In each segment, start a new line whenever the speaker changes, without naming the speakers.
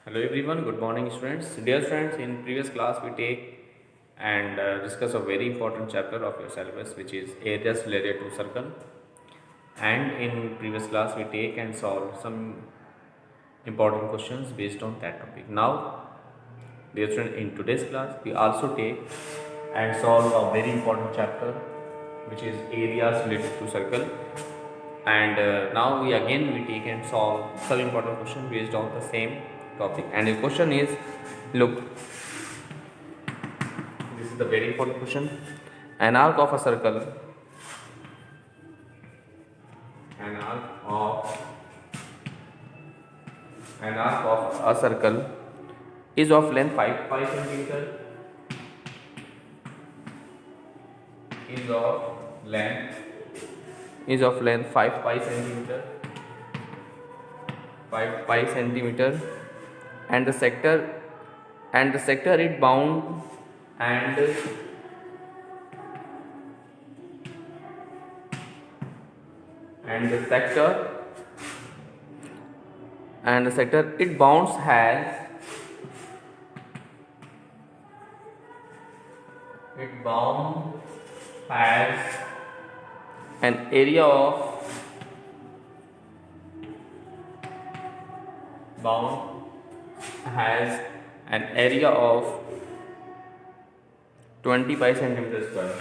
Hello everyone, good morning students. Dear students, in previous class we take and discuss a very important chapter of your syllabus which is areas related to circle, and in previous class we take and solve some important questions based on that topic. Now dear students, in today's class we also take and solve a very important chapter which is areas related to circle, and now we take and solve some important question based on the same topic. And the question is, look, this is the very important question. An arc of a circle, an arc of an arc of a circle is of length 5 centimeter, is of length is of length 5 pi centimeter, 5 pi centimeter, and the sector it bound and the sector it bounds has an area of bound has an area of 20 pi centimeter square.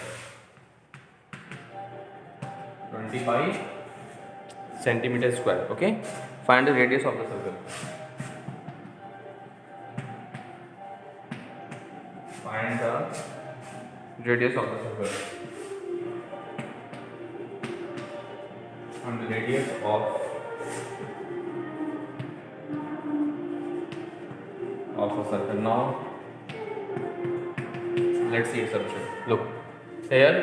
20 pi centimeter square. Okay, find the radius of the circle. Find the radius of the circle. And the radius of a circle. Now let's see its solution. Look here,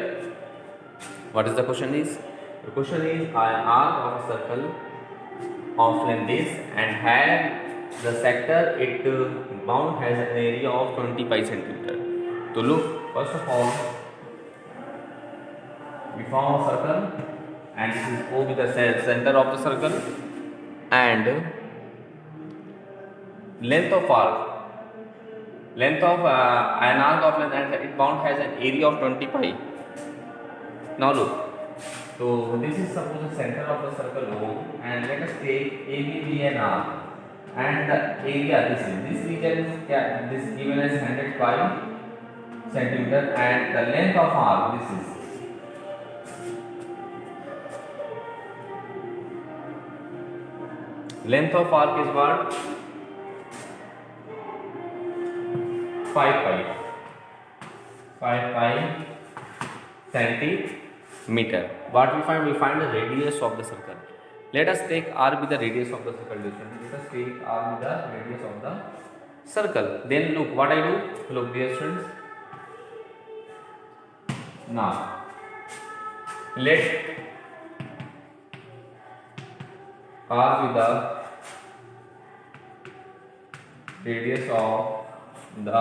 what is the question is? The question is an arc of a circle of length this and had the sector it bound has an area of 20 pi centimeter. So look, first of all we form a circle and this is O with the center of the circle, and length of an arc of length and it bound has an area of 20 pi. Now look, so this is suppose the center of the circle O, and let us take AB and R, and the area this region is this given as 100 pi centimeter, and the length of R this is length of arc is what? 5 pi centimeter. What we find? We find the radius of the circle. Let us take R be the radius of the circle. Let us take R be the radius of the circle. Then look what I do. Look, dear students. Now let R be the radius of the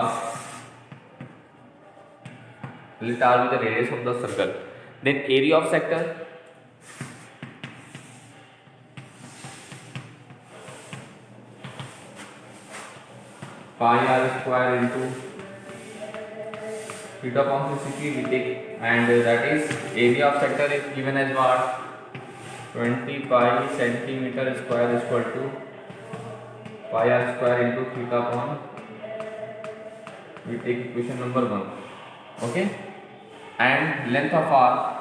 let R be the radius of the circle. Then area of sector pi r square into theta upon 360 we take, and that is area of sector is given as what? 20 pi centimeter square is equal to pi r square into theta upon, we take equation number 1. Okay, and length of arc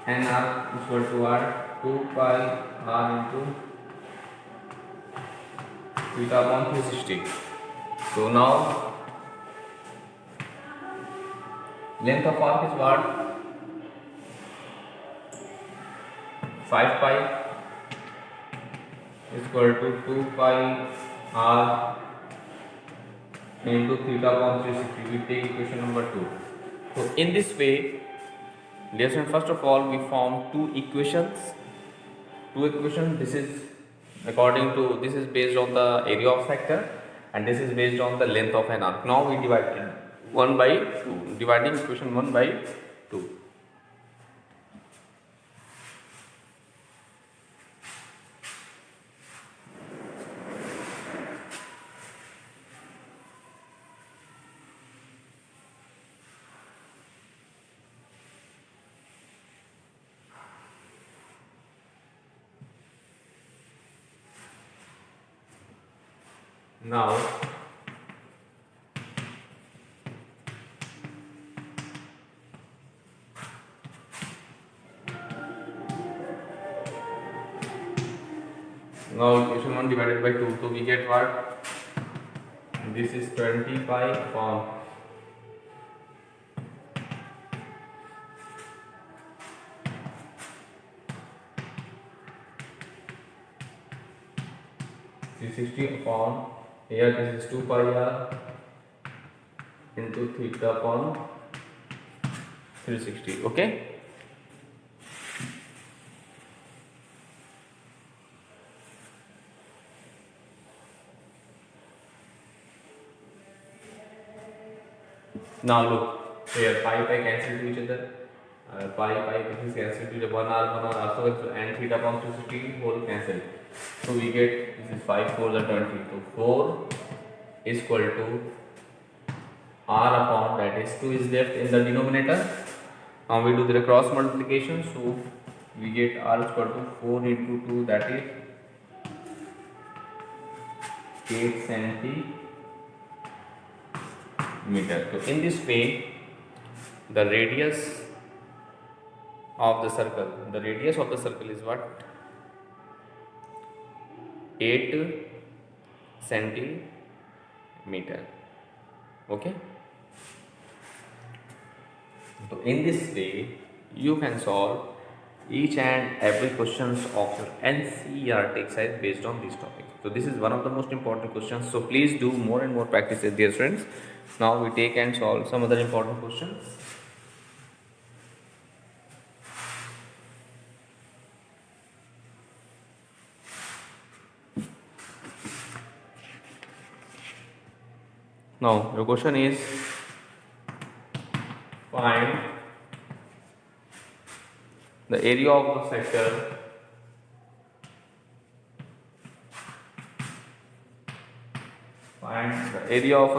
n arc is equal to what? 2 pi r into theta upon 360. So now length of arc is what? 5 pi is equal to 2 pi r into theta upon 360. We take equation number 2. So in this way, dear students, first of all we form two equations. This is this is based on the area of sector, and this is based on the length of an arc. Now we divide 1 by 2, dividing equation 1 by 2. Now equation 1 divided by 2, so we get what? This is 20 pi upon 360 upon, here this is 2 pi r into theta upon 360. Okay. Now look, here pi cancel to each other. Pi this is cancel to each other. 1 r so and theta upon 260 whole cancel. So we get this is 5 4 the 20. So 4 is equal to r upon, that is 2 is left in the denominator. Now we do the cross multiplication. So we get r is equal to 4 into 2, that is 8 centimeter. So in this way, the radius of the circle is what? 8 centimeter. Okay. So in this way, you can solve each and every questions of your NCERT exercise based on this topic. So this is one of the most important questions. So please do more and more practice, dear friends. Now we take and solve some other important questions. Now your question is, find the area of the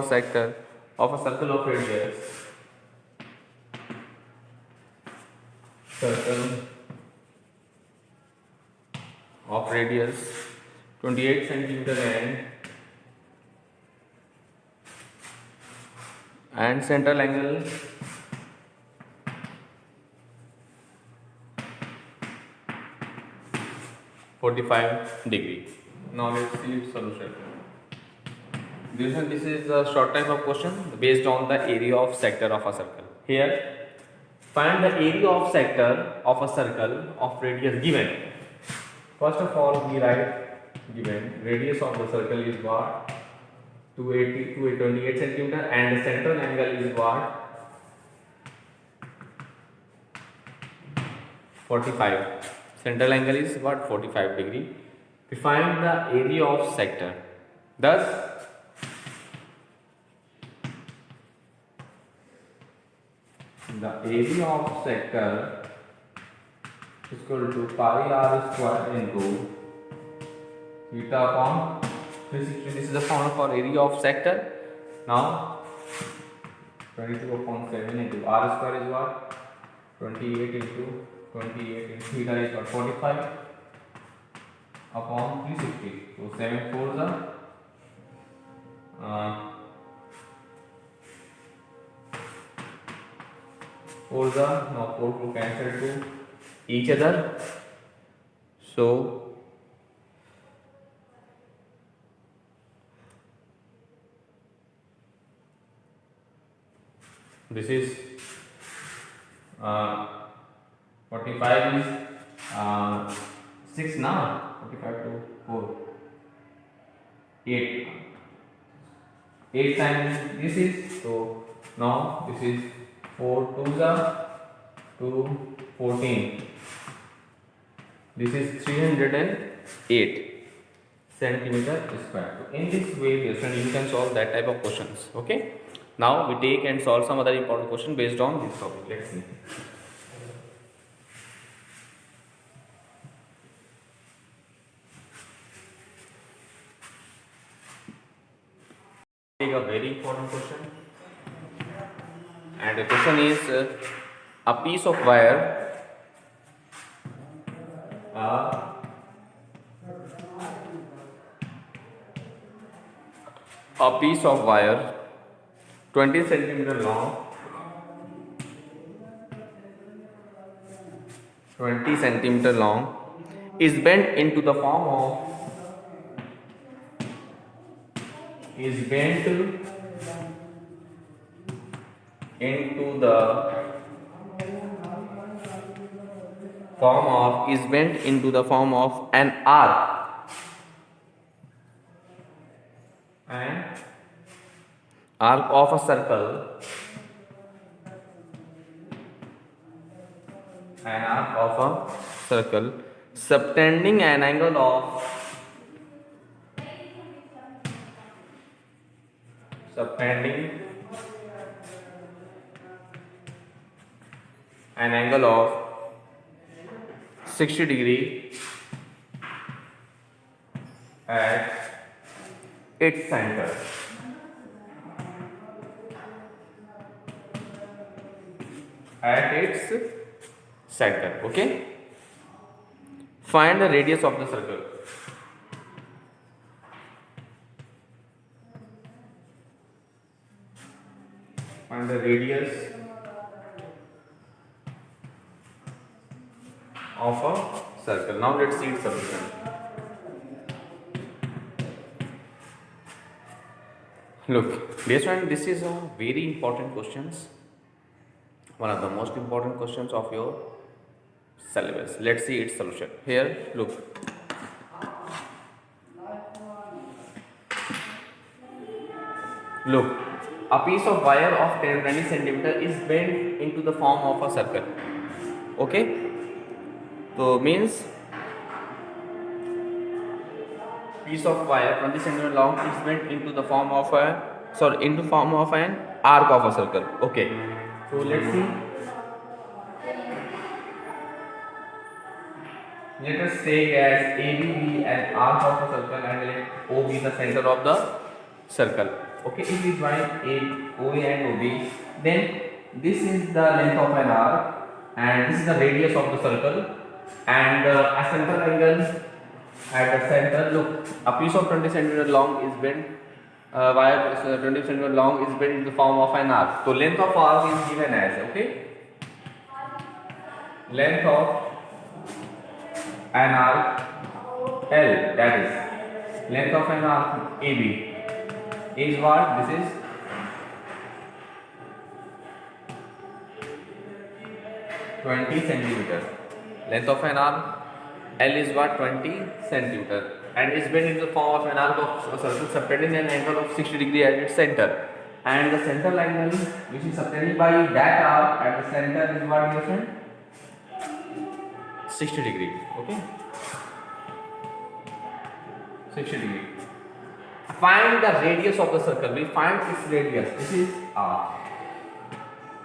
sector of a circle of radius, circle of radius 28 centimeter and central angle 45 degree. Now let's see solution. This is a short type of question based on the area of sector of a circle. Here, find the area of sector of a circle of radius given. First of all, we write given radius of the circle is what? 28 centimeter, and the central angle is what? 45. Central angle is what? 45 degree. We find the area of sector. Thus, the area of sector is equal to pi r square into theta upon 360. This is the formula for area of sector. Now 22 upon 7 into r square is what? 28 into 28 into theta is what? 45 upon 360. So 7 4s are 4s are now 4 to cancel to each other. So this is 45 is 6 now. 45 to 4 8 times this is, so now this is 4 2s are 2 14. This is 308 centimeter square. So in this way, you can solve that type of questions. Okay. Now we take and solve some other important question based on this topic. Let's see. Take a very important question, and the question is a piece of wire a piece of wire 20 centimeter long, 20 centimeter long is bent into the form of is bent into the form of is bent into the form of an arc of a circle, an arc of a circle subtending an angle of subtending an angle of 60 degree at its center. At its center. Okay. Find the radius of the circle. Find the radius of a circle. Now let's see its solution. Look, dear friend, this is a very important questions. One of the most important questions of your syllabus. Let's see its solution. Here, look. Look, a piece of wire of 10-20 centimeter is bent into the form of a circle. Okay. So means piece of wire 20 centimeter long is bent into the form of an arc of a circle. Okay. So let's see. Let us take as AB be an arc of a circle and let O be the center of the circle. Okay, if we join OA and OB, then this is the length of an arc and this is the radius of the circle, and a central angle at the center. Look, a piece of 20 centimeter long is bent. Wire 20 centimeter long is bent in the form of an arc. So length of arc is given as, okay, length of an arc L, that is length of an arc AB is what? This is 20 centimeter. Length of an arc L is what? 20 centimeter, and is bent into the form of an arc of a circle subtending an angle of 60 degree at its center, and the central angle which is subtended by that arc at the center is what, dear friend? 60 degree. Okay, 60 degree. Find the radius of the circle. We find its radius. This is R.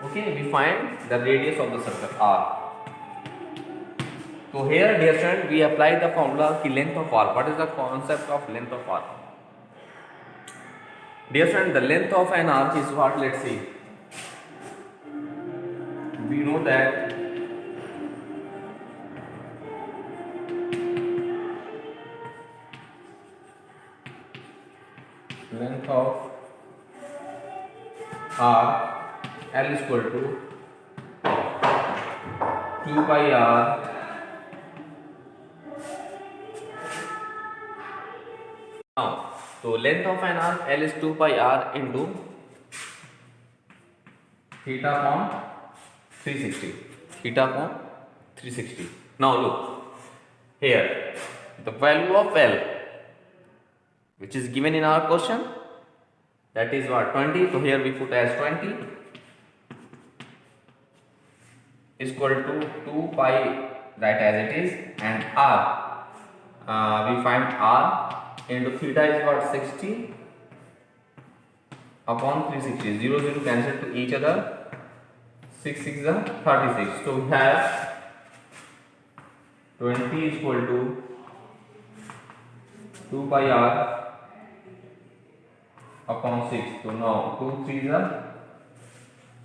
Okay, we find the radius of the circle R. So here, dear friend, we apply the formula ki length of arc. What is the concept of length of arc? Dear friend, the length of an arc is what? Let's see. We know that length of arc L is equal to 2 pi r now. So length of an arc L is 2 pi r into theta upon 360. Theta upon 360. Now look here, the value of L which is given in our question, that is what, 20. So here we put as 20 is equal to 2 pi, that as it is, and r, we find r into theta is what, 60 upon 360. 0 0 cancel to each other, 6 6 is 36. So we have 20 is equal to 2 pi r upon 6. So now 2 3 is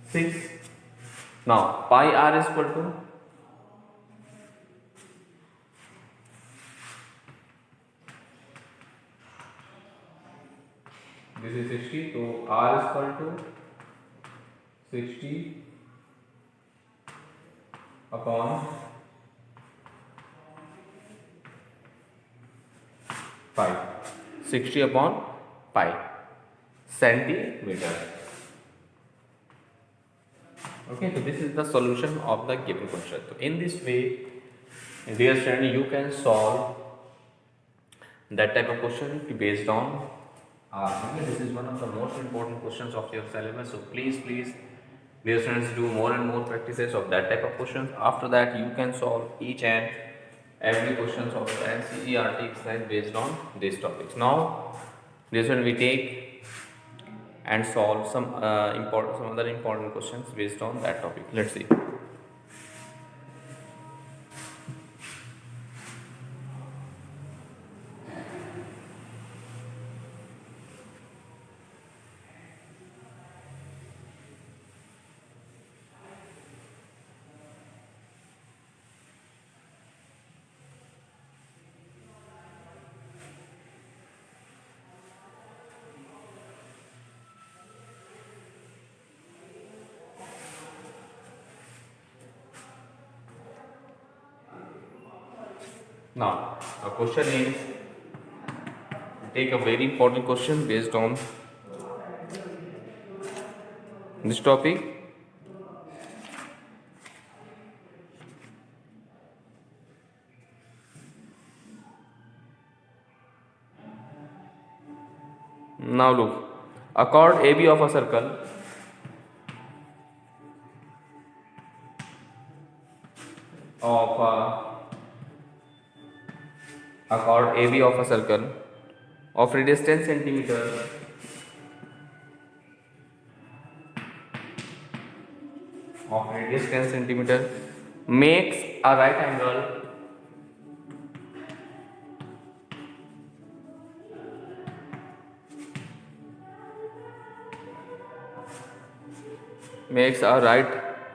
6. Now pi r is equal to this is 60, so R is equal to 60 upon pi. 60 upon pi centimeter. Okay, so this is the solution of the given question. So in this way, dear student, you can solve that type of question based on this is one of the most important questions of your syllabus. So please, dear students, do more and more practices of that type of questions. After that, you can solve each and every questions of the NCERT exercise based on these topics. Now, dear student, we take and solve some other important questions based on that topic. Let's see. Now, a question is, take a very important question based on this topic. Now look, a chord AB of a circle of radius 10 centimeter makes a right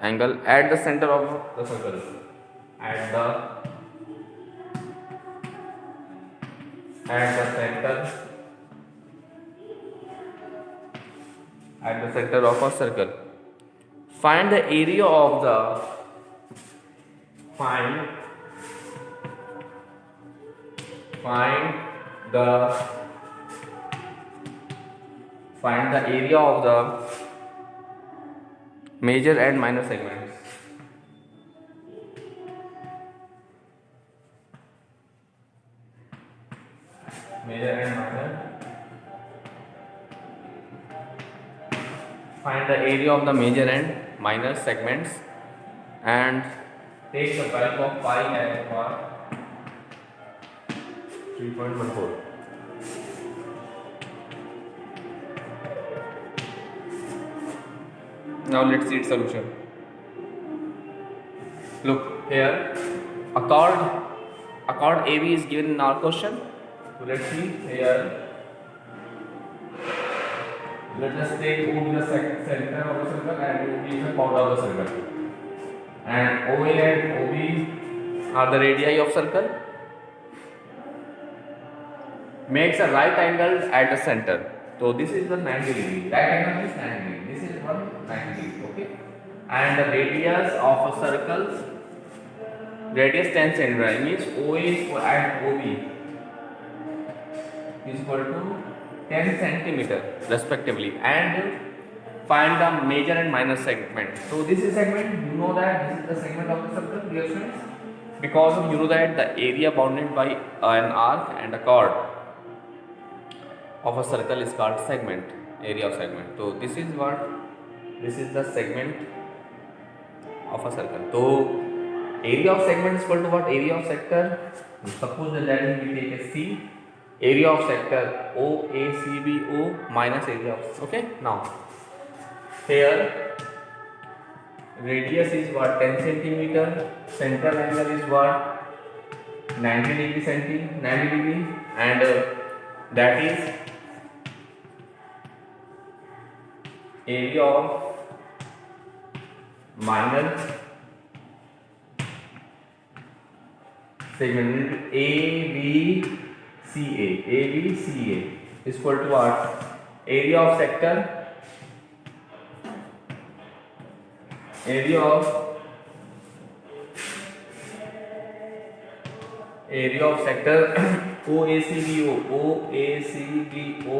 angle at the center of the circle. At the center of a circle. Find the area of the area of the major and minor segments. Find the area of the major and minor segments and take the value of pi as 3.14. Now let's see its solution. Look here, a chord AB is given in our question. So let's see here. Let us take O the center of the circle and OB is the chord of the circle. And OA and OB are the radii of circle. Makes a right angle at the center. So this is the 90 degree. Right angle is 90 degree. This is 190 degree. Okay. And the radius of a circle, radius 10 centimeter, means OA and OB is equal to 10 centimeter respectively, and find the major and minor segment. So this is segment, you know that this is the segment of the circle, dear students, because you know that the area bounded by an arc and a chord of a circle is called segment, area of segment. So this is the segment of a circle. So area of segment is equal to what? Area of sector. Suppose that we take a C. Area of sector OACBO minus area of, okay. Now here radius is what? 10 centimeter. Central angle is what? 90 degree and that is area of minor segment ABCA is equal to what? area of sector, area of sector OACBO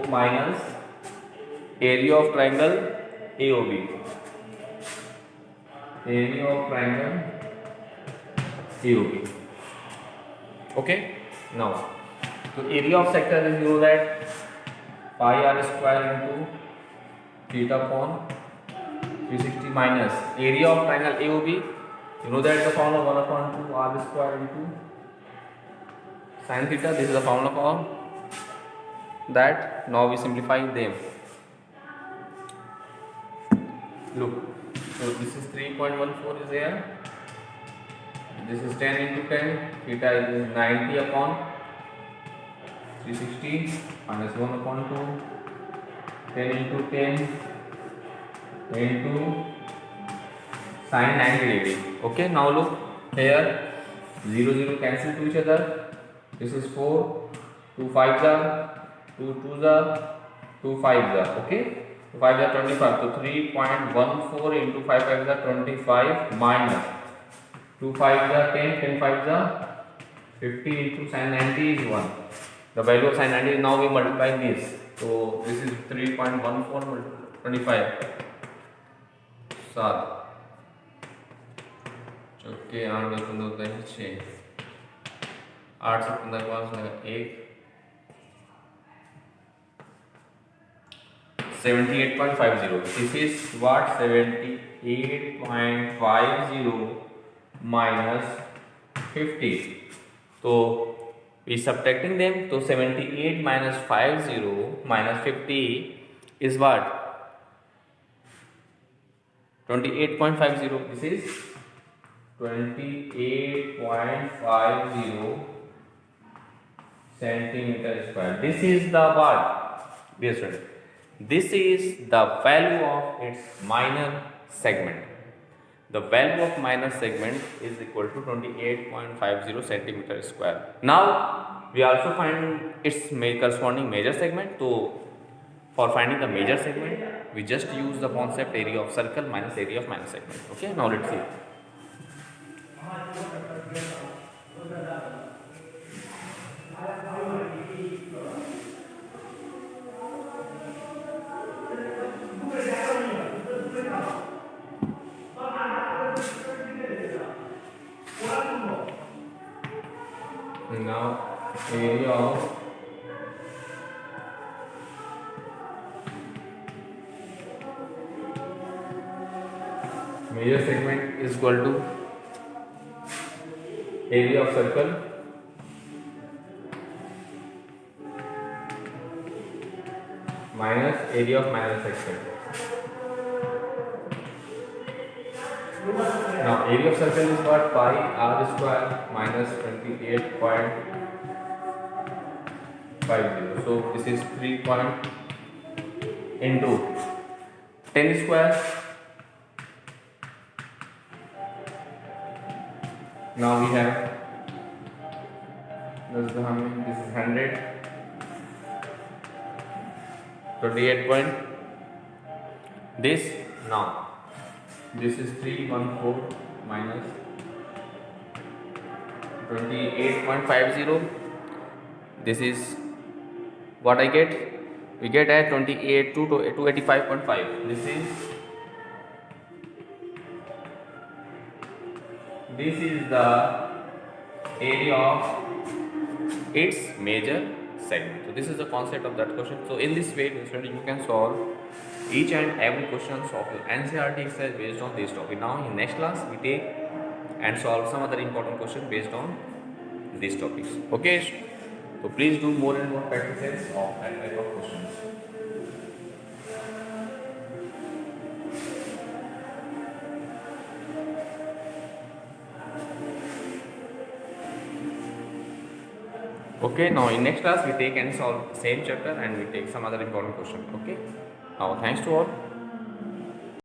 minus area of triangle AOB, area of triangle AOB. Okay, now so area of sector is, you know that pi r square into theta upon 360 minus area of triangle AOB, you know that the formula 1 upon 2 r square into sin theta. This is the formula for that. Now we simplify them. Look, so this is 3.14 is there, this is 10 into 10, theta is 90 upon 360 minus 1 upon 2, 10 into 10 into sin 90 degree. Okay, now look here, 0 0 cancel to each other. This is 4, 2 5s are 2 2s are 2 5s are. Okay, 2 5s are 25. So 3.14 into 5 5s are 25 minus 2 5s are 10, 10 5s are 50 into sin 90 is 1. The value of sin 90 is, now we multiply this. So this is 3.14 25 7 चौके 8 10 15 6 8 से 15 के पास 1 78.50. This is what? 78.50 minus 50. So we subtracting them. So 78 minus 50 minus 50 is what? 28.50. This is 28.50 centimeter square. This is the what? Dear student, this is the value of its minor segment. The value of minor segment is equal to 28.50 centimeter square. Now we also find its corresponding major segment. So for finding the major segment, we just use the concept area of circle minus area of minor segment. Okay, now let's see. Now area of major segment is equal to area of circle minus area of minor section. Now area of circle is what? Pi r square minus 28.50. So this is 3 into 10 square. Now we have this is 100. 28 point. This now. This is 314 minus 28.50. This is what I get? We get at 28 to 285.5. This is the area of its major segment. So this is the concept of that question. So in this way, you can solve each and every questions of your NCERT exercise based on this topic. Now in next class we take and solve some other important question based on these topics. Okay, so please do more and more practices of that type of questions. Okay, now in next class we take and solve same chapter and we take some other important question. Okay, now thanks to all.